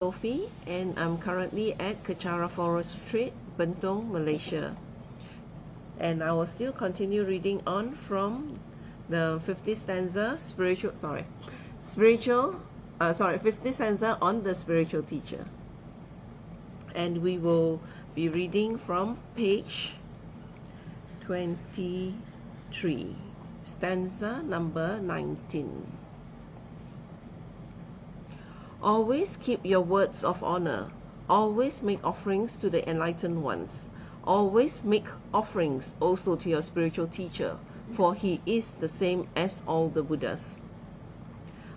Sophie, and I'm currently at Kecara Forest Street, Bentong, Malaysia. And I will still continue reading on from the 50th stanza, 50th stanza on the spiritual teacher. And we will be reading from page 23, stanza number 19. Always keep your words of honor. Always make offerings to the enlightened ones. Always make offerings also to your spiritual teacher, for he is the same as all the Buddhas.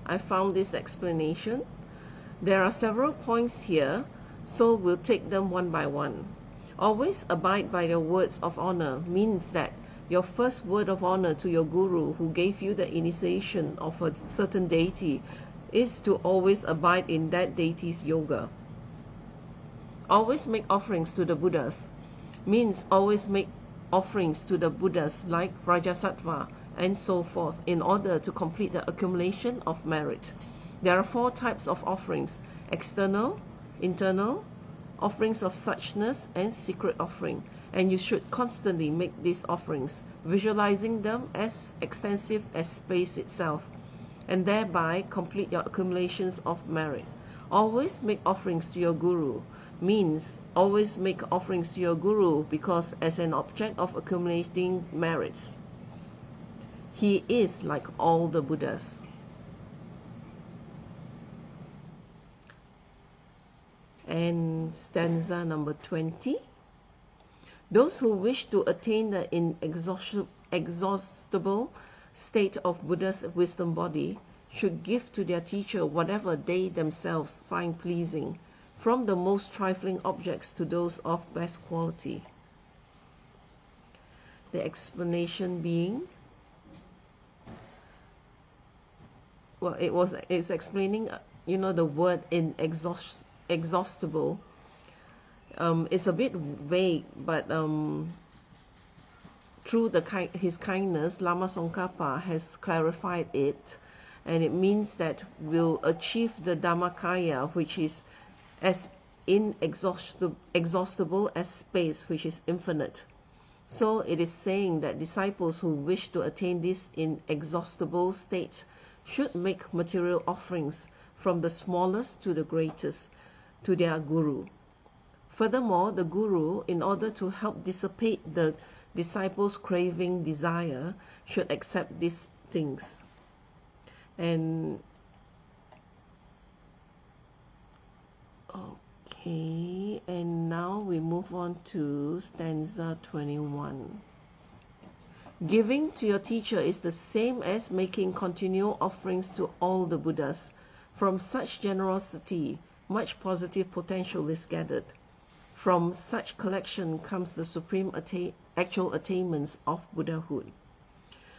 I found this explanation. There are several points here, so we'll take them one by one. Always abide by your words of honor means that your first word of honor to your guru who gave you the initiation of a certain deity is to always abide in that deity's yoga. Always make offerings to the Buddhas means always make offerings to the Buddhas like Rajasattva and so forth in order to complete the accumulation of merit. There are 4 types of offerings: external, internal, offerings of suchness, and secret offering. And you should constantly make these offerings, visualizing them as extensive as space itself, and thereby complete your accumulations of merit. Always make offerings to your guru means always make offerings to your guru because as an object of accumulating merits, he is like all the Buddhas. And stanza number 20. Those who wish to attain the inexhaustible state of Buddha's wisdom body should give to their teacher whatever they themselves find pleasing, from the most trifling objects to those of best quality. The explanation being, well, it's explaining, the word inexhaustible. It's a bit vague, but through his kindness, Lama Tsongkhapa has clarified it, and it means that we'll achieve the Dhammakaya, which is as inexhaustible as space, which is infinite. So it is saying that disciples who wish to attain this inexhaustible state should make material offerings from the smallest to the greatest to their guru. Furthermore, the guru, in order to help dissipate the disciples' craving desire, should accept these things. And okay, and now we move on to stanza 21. Giving to your teacher is the same as making continual offerings to all the Buddhas. From such generosity, much positive potential is gathered. From such collection comes the supreme actual attainments of Buddhahood.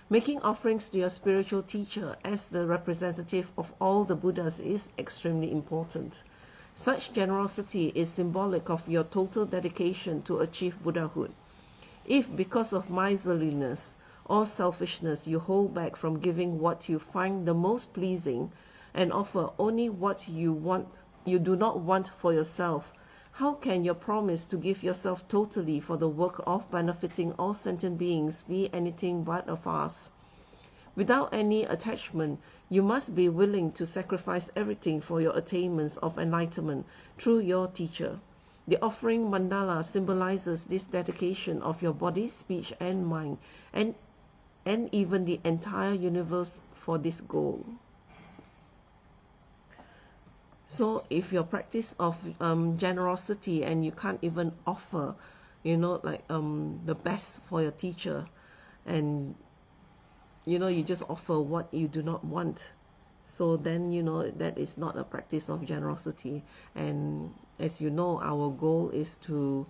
Making offerings to your spiritual teacher as the representative of all the Buddhas is extremely important. Such generosity is symbolic of your total dedication to achieve Buddhahood. If because of miserliness or selfishness you hold back from giving what you find the most pleasing and offer only what you do not want for yourself, how can your promise to give yourself totally for the work of benefiting all sentient beings be anything but a farce? Without any attachment, you must be willing to sacrifice everything for your attainments of enlightenment through your teacher. The offering mandala symbolizes this dedication of your body, speech, and mind, and even the entire universe for this goal. So if your practice of generosity and you can't even offer, the best for your teacher, and you just offer what you do not want, so then that is not a practice of generosity. And as you know, our goal is to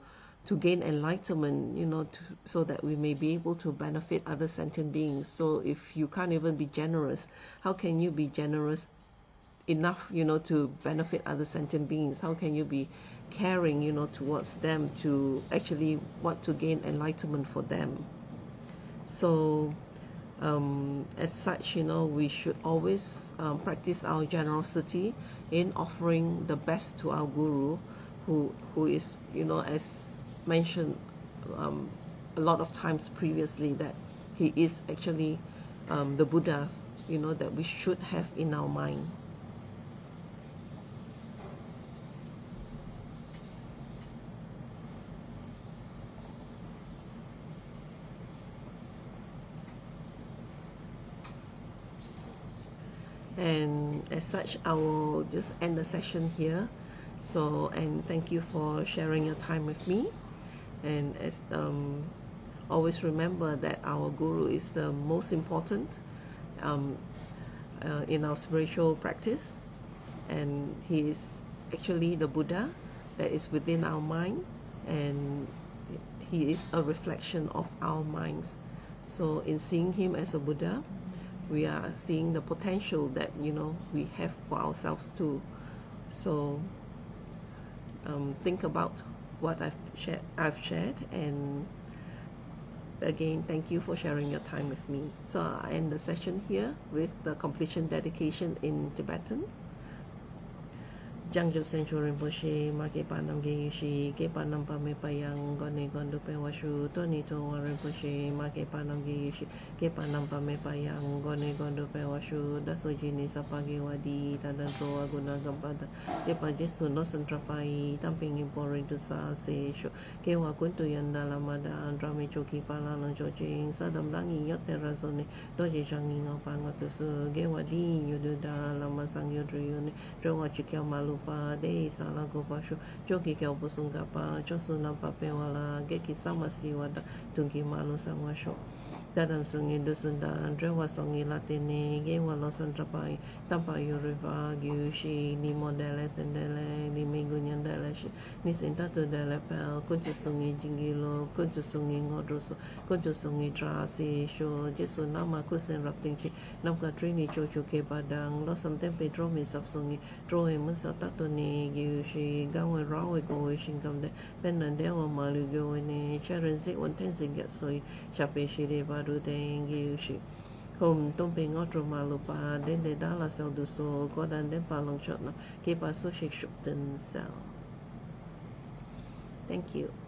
gain enlightenment, so that we may be able to benefit other sentient beings. So if you can't even be generous, how can you be generous enough to benefit other sentient beings? How can you be caring towards them to actually want to gain enlightenment for them? So as such, we should always practice our generosity in offering the best to our Guru, who is, you know, as mentioned a lot of times previously, that he is actually the Buddha, you know, that we should have in our mind. And as such, I will just end the session here. So, and thank you for sharing your time with me. And as always remember that our Guru is the most important in our spiritual practice, and he is actually the Buddha that is within our mind, and he is a reflection of our minds. So in seeing him as a Buddha, we are seeing the potential that, you know, we have for ourselves too. So think about what I've shared, and again, thank you for sharing your time with me. So I end the session here with the completion dedication in Tibetan. Jang Job Central Rinpoche, Ma Ke Panam Ge Yishi, Ke Panam Pame Payang, Gone Gondo Pewashu, Tony Towa Rinpoche, Ma Ke Panam Ge Yishi, Ke Panam Pame Payang, Gone Gondo Pewashu, Dasojini Sapagi Wadi, Tadantro Aguna Gambada, Kepa Jesu no Santrapai, Tamping Impori to Sa Se Sho, Kewa Kuntu Yanda Lamada, Drame Choki Palano Jojing, Sadam Langi Yoterazone, Doji Jangi Opangatusu, Gewadi, Yududa, Lama Sang Yodriune, Drawa Chikia Malu. De sala gopasho joki ke obusunga pa josuna papewala geki samasi wada tungi malu samwasho dadam sungi dusunda drewa songi latini ge walo santrapai tampa yuriva gyushi ni modele sendele ni megunyan dele shi ni sentatu dele pel kuntu sungi jingilo kuntu sungi ngodroso kuntu sungi trasi sho jesu nama kusen raptingchi namka trini chocho ke padang losam tempe dromi sapsungi droe munsa tatoni gyushi gawe rawe goe shingamde penandewa malu goe ne charenzik wantenzik gatsoi chape shire baru dengi ushi home tombe ngotro malupa dende dala sel duso godan den palong shotna kepa so shik shuk den sel. Thank you.